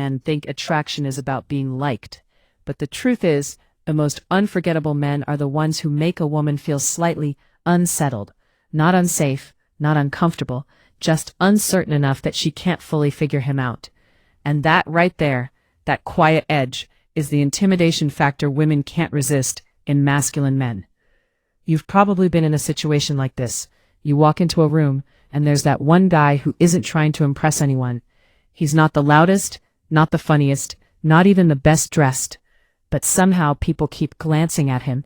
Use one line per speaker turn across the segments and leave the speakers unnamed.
men think attraction is about being liked. But the truth is, the most unforgettable men are the ones who make a woman feel slightly unsettled, not unsafe, not uncomfortable, just uncertain enough that she can't fully figure him out. And that right there, that quiet edge, is the intimidation factor women can't resist in masculine men. You've probably been in a situation like this. You walk into a room, and there's that one guy who isn't trying to impress anyone. He's not the loudest, not the funniest, not even the best dressed. But somehow people keep glancing at him.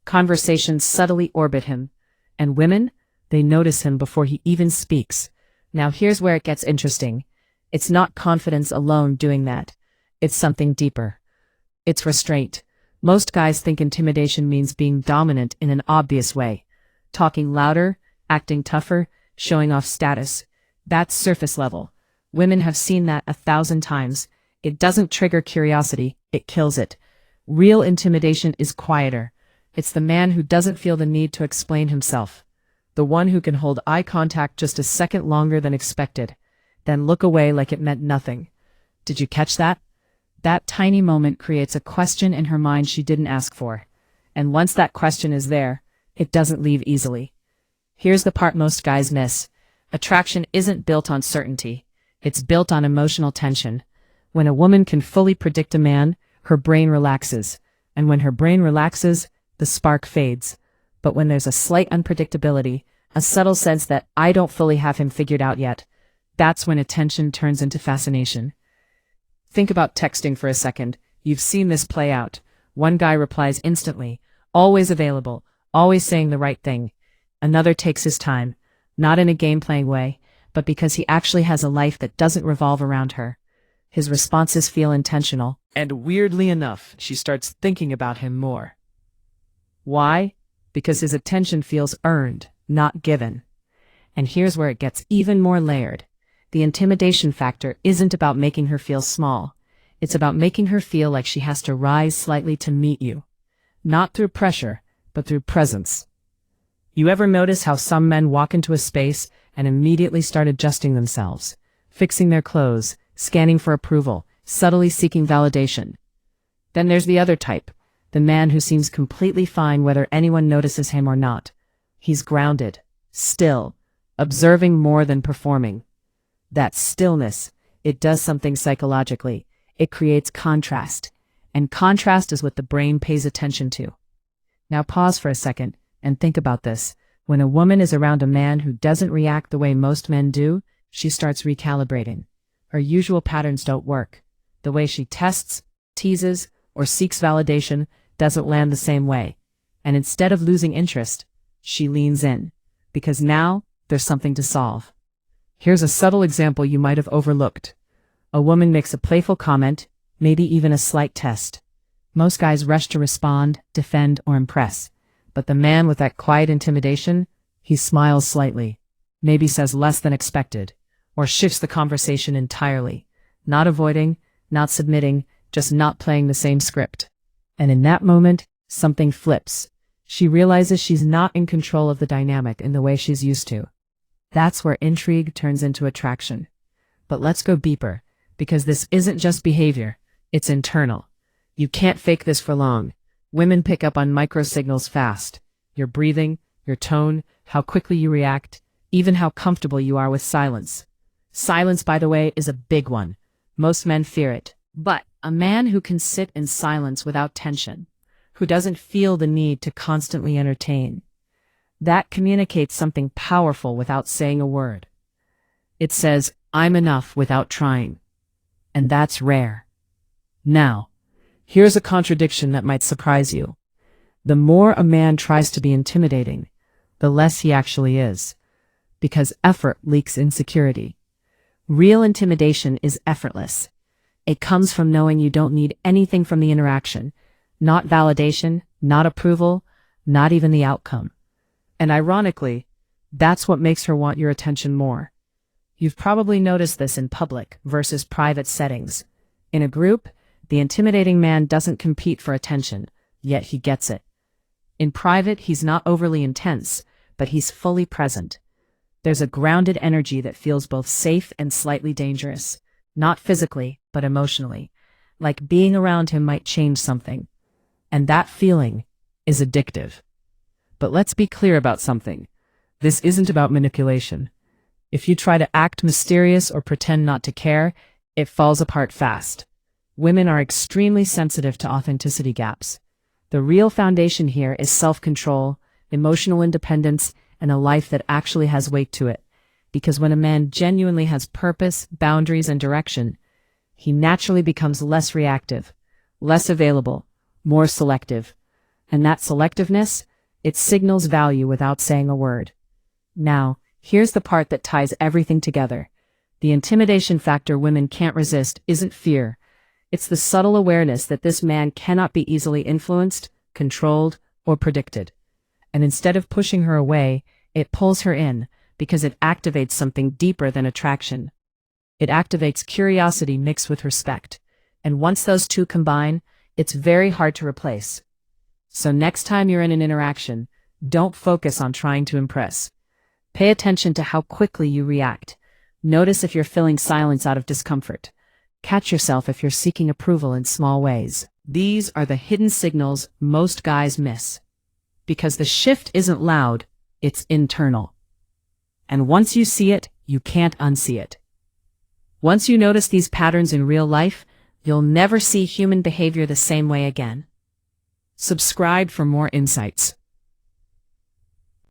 Conversations subtly orbit him. And women, they notice him before he even speaks. Now here's where it gets interesting. It's not confidence alone doing that. It's something deeper. It's restraint. Most guys think intimidation means being dominant in an obvious way. Talking louder, acting tougher, showing off status. That's surface level. Women have seen that 1,000 times. It doesn't trigger curiosity, it kills it. Real intimidation is quieter. It's the man who doesn't feel the need to explain himself. The one who can hold eye contact just a second longer than expected, then look away like it meant nothing. Did you catch that? That tiny moment creates a question in her mind she didn't ask for. And once that question is there, it doesn't leave easily. Here's the part most guys miss. Attraction isn't built on certainty. It's built on emotional tension. When a woman can fully predict a man, her brain relaxes. And when her brain relaxes, the spark fades. But when there's a slight unpredictability, a subtle sense that I don't fully have him figured out yet, that's when attention turns into fascination. Think about texting for a second. You've seen this play out. One guy replies instantly, always available, always saying the right thing. Another takes his time, not in a game-playing way, but because he actually has a life that doesn't revolve around her. His responses feel intentional. And weirdly enough, she starts thinking about him more. Why? Because his attention feels earned, not given. And here's where it gets even more layered. The intimidation factor isn't about making her feel small. It's about making her feel like she has to rise slightly to meet you. Not through pressure, but through presence. You ever notice how some men walk into a space and immediately start adjusting themselves, fixing their clothes, scanning for approval, subtly seeking validation? Then there's the other type, the man who seems completely fine whether anyone notices him or not. He's grounded, still, observing more than performing. That stillness, it does something psychologically. It creates contrast. And contrast is what the brain pays attention to. Now pause for a second and think about this. When a woman is around a man who doesn't react the way most men do, she starts recalibrating. Her usual patterns don't work. The way she tests, teases, or seeks validation doesn't land the same way. And instead of losing interest, she leans in. Because now, there's something to solve. Here's a subtle example you might have overlooked. A woman makes a playful comment, maybe even a slight test. Most guys rush to respond, defend, or impress. But the man with that quiet intimidation, he smiles slightly, maybe says less than expected, or shifts the conversation entirely. Not avoiding, not submitting, just not playing the same script. And in that moment, something flips. She realizes she's not in control of the dynamic in the way she's used to. That's where intrigue turns into attraction. But let's go deeper, because this isn't just behavior, it's internal. You can't fake this for long. Women pick up on microsignals fast. Your breathing, your tone, how quickly you react, even how comfortable you are with silence. Silence, by the way, is a big one. Most men fear it. But a man who can sit in silence without tension, who doesn't feel the need to constantly entertain, that communicates something powerful without saying a word. It says, I'm enough without trying. And that's rare. Now, here's a contradiction that might surprise you. The more a man tries to be intimidating, the less he actually is. Because effort leaks insecurity. Real intimidation is effortless. It comes from knowing you don't need anything from the interaction. Not validation, not approval, not even the outcome. And ironically, that's what makes her want your attention more. You've probably noticed this in public versus private settings. In a group, the intimidating man doesn't compete for attention, yet he gets it. In private, he's not overly intense, but he's fully present. There's a grounded energy that feels both safe and slightly dangerous. Not physically, but emotionally. Like being around him might change something. And that feeling is addictive. But let's be clear about something. This isn't about manipulation. If you try to act mysterious or pretend not to care, it falls apart fast. Women are extremely sensitive to authenticity gaps. The real foundation here is self-control, emotional independence, and a life that actually has weight to it. Because when a man genuinely has purpose, boundaries, and direction, he naturally becomes less reactive, less available, more selective. And that selectiveness, it signals value without saying a word. Now, here's the part that ties everything together. The intimidation factor women can't resist isn't fear. It's the subtle awareness that this man cannot be easily influenced, controlled, or predicted. And instead of pushing her away, it pulls her in, because it activates something deeper than attraction. It activates curiosity mixed with respect. And once those two combine, it's very hard to replace. So next time you're in an interaction, don't focus on trying to impress. Pay attention to how quickly you react. Notice if you're feeling silence out of discomfort. Catch yourself if you're seeking approval in small ways. These are the hidden signals most guys miss. Because the shift isn't loud, it's internal. And once you see it, you can't unsee it. Once you notice these patterns in real life, you'll never see human behavior the same way again. Subscribe for more insights.